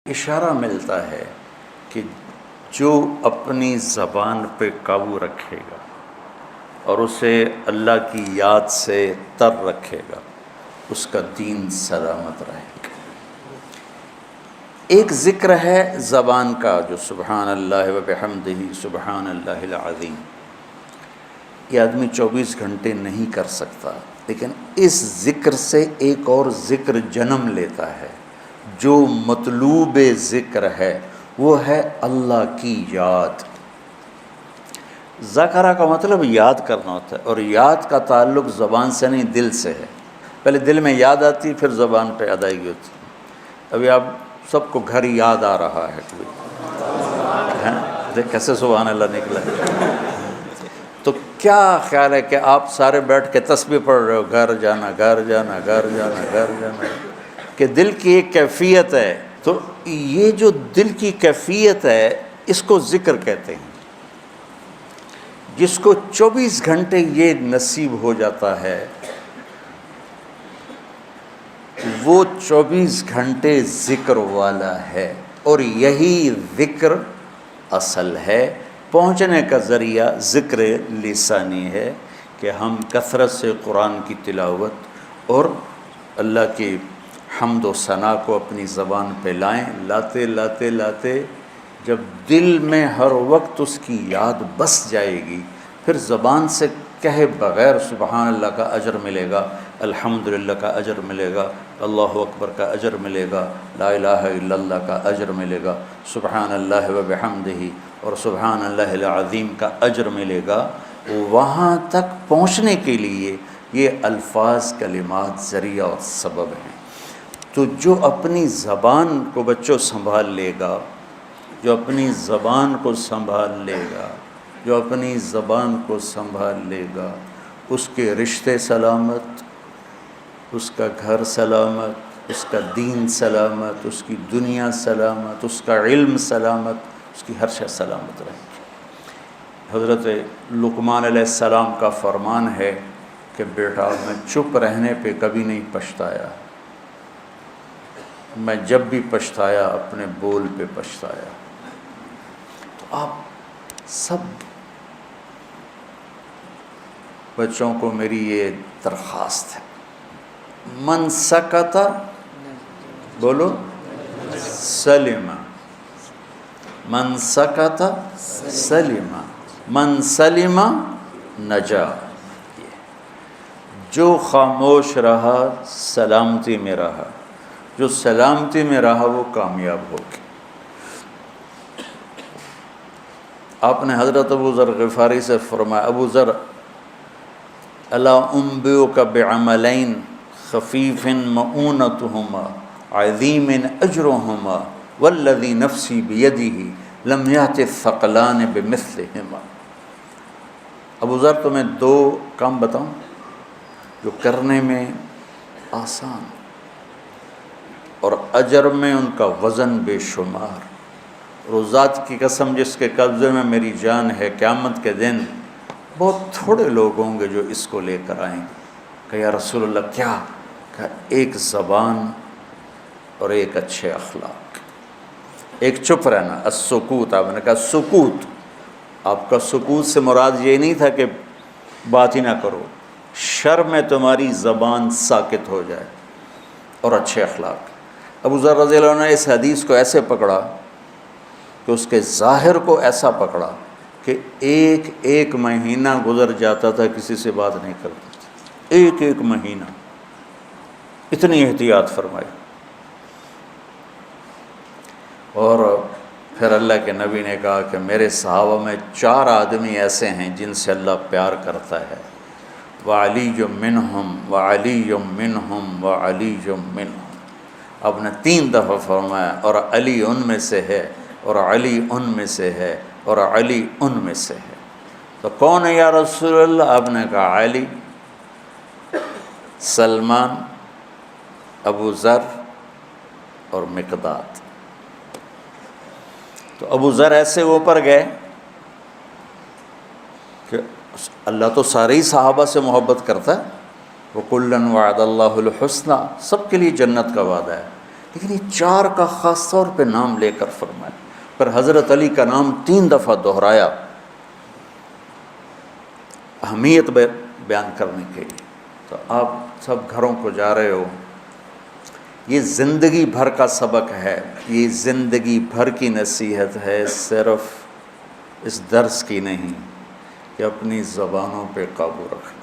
اشارہ ملتا ہے کہ جو اپنی زبان پہ قابو رکھے گا اور اسے اللہ کی یاد سے تر رکھے گا، اس کا دین سلامت رہے گا۔ ایک ذکر ہے زبان کا جو سبحان اللہ و بحمدہ سبحان اللہ العظیم، یہ آدمی 24 گھنٹے نہیں کر سکتا، لیکن اس ذکر سے ایک اور ذکر جنم لیتا ہے جو مطلوب ذکر ہے، وہ ہے اللہ کی یاد۔ ذکرہ کا مطلب یاد کرنا ہوتا ہے، اور یاد کا تعلق زبان سے نہیں دل سے ہے۔ پہلے دل میں یاد آتی پھر زبان پہ ادائیگی ہوتی ہے۔ ابھی آپ سب کو گھر یاد آ رہا ہے، دیکھ کیسے سبحان اللہ نکلا ہے۔ تو کیا خیال ہے کہ آپ سارے بیٹھ کے تسبیح پڑھ رہے ہو، گھر جانا گھر جانا گھر جانا گھر جانا، کہ دل کی ایک کیفیت ہے۔ تو یہ جو دل کی کیفیت ہے اس کو ذکر کہتے ہیں۔ جس کو 24 گھنٹے یہ نصیب ہو جاتا ہے وہ 24 گھنٹے ذکر والا ہے، اور یہی ذکر اصل ہے۔ پہنچنے کا ذریعہ ذکر لسانی ہے کہ ہم کثرت سے قرآن کی تلاوت اور اللہ کی حمد و ثنا کو اپنی زبان پہ لائیں۔ لاتے لاتے لاتے جب دل میں ہر وقت اس کی یاد بس جائے گی، پھر زبان سے کہے بغیر سبحان اللہ کا اجر ملے گا، الحمدللہ کا اجر ملے گا، اللہ اکبر کا اجر ملے گا، لا الہ الا اللہ کا اجر ملے گا، سبحان اللہ و بحمدہ اور سبحان اللہ العظیم کا اجر ملے گا۔ وہاں تک پہنچنے کے لیے یہ الفاظ کلمات ذریعہ اور سبب ہیں۔ تو جو اپنی زبان کو بچوں سنبھال لے گا، جو اپنی زبان کو سنبھال لے گا، جو اپنی زبان کو سنبھال لے گا، اس کے رشتے سلامت، اس کا گھر سلامت، اس کا دین سلامت، اس کی دنیا سلامت، اس کا علم سلامت، اس کی ہر شے سلامت رہے گی۔ حضرت لقمان علیہ السلام کا فرمان ہے کہ بیٹا میں چپ رہنے پہ کبھی نہیں پچھتایا، میں جب بھی پچھتایا اپنے بول پہ پچھتایا۔ تو آپ سب بچوں کو میری یہ درخواست ہے، من سکت بولو سلم، من سکت سلم، من سلم نجا۔ جو خاموش رہا سلامتی میں رہا، جو سلامتی میں رہا وہ کامیاب ہو گیا۔ آپ نے حضرت ابو ذر غفاری سے فرمایا، ابو ذر الا انبئک بعملین خفیف مؤونتہما عظیم اجرہما والذی نفسی بیدہ لم یأت الثقلان بمثلہما۔ ابو ذر تمہیں 2 کام بتاؤں جو کرنے میں آسان اور اجر میں ان کا وزن بے شمار، روزات کی قسم جس کے قبضے میں میری جان ہے، قیامت کے دن بہت تھوڑے لوگ ہوں گے جو اس کو لے کر آئیں کہ یا رسول اللہ کیا؟ کہ ایک زبان اور ایک اچھے اخلاق، ایک چپ رہنا، السکوت۔ آپ نے کہا سکوت، آپ کا سکوت سے مراد یہ نہیں تھا کہ بات ہی نہ کرو، شر میں تمہاری زبان ساکت ہو جائے، اور اچھے اخلاق۔ ابو ذر رضی اللہ عنہ نے اس حدیث کو ایسے پکڑا کہ اس کے ظاہر کو ایسا پکڑا کہ ایک ایک مہینہ گزر جاتا تھا کسی سے بات نہیں کرتا تھا، ایک ایک مہینہ، اتنی احتیاط فرمائی۔ اور پھر اللہ کے نبی نے کہا کہ میرے صحابہ میں 4 آدمی ایسے ہیں جن سے اللہ پیار کرتا ہے، وعلی منہم وعلی منہم وعلی منہم۔ آپ نے 3 دفعہ فرمایا، اور علی ان میں سے ہے، اور علی ان میں سے ہے، اور علی ان میں سے ہے۔ تو کون ہے یا رسول اللہ؟ آپ نے کہا علی، سلمان، ابو ذر اور مقداد۔ تو ابو ذر ایسے اوپر گئے کہ اللہ تو سارے ہی صحابہ سے محبت کرتا ہے، وَكُلًّا وَعَدَ اللَّهُ الْحُسْنَى، سب کے لیے جنت کا وعدہ ہے، لیکن یہ 4 کا خاص طور پہ نام لے کر فرمایا، پر حضرت علی کا نام 3 دفعہ دہرایا اہمیت بیان کرنے کے لیے۔ تو آپ سب گھروں کو جا رہے ہو، یہ زندگی بھر کا سبق ہے، یہ زندگی بھر کی نصیحت ہے، صرف اس درس کی نہیں کہ اپنی زبانوں پہ قابو رکھنا۔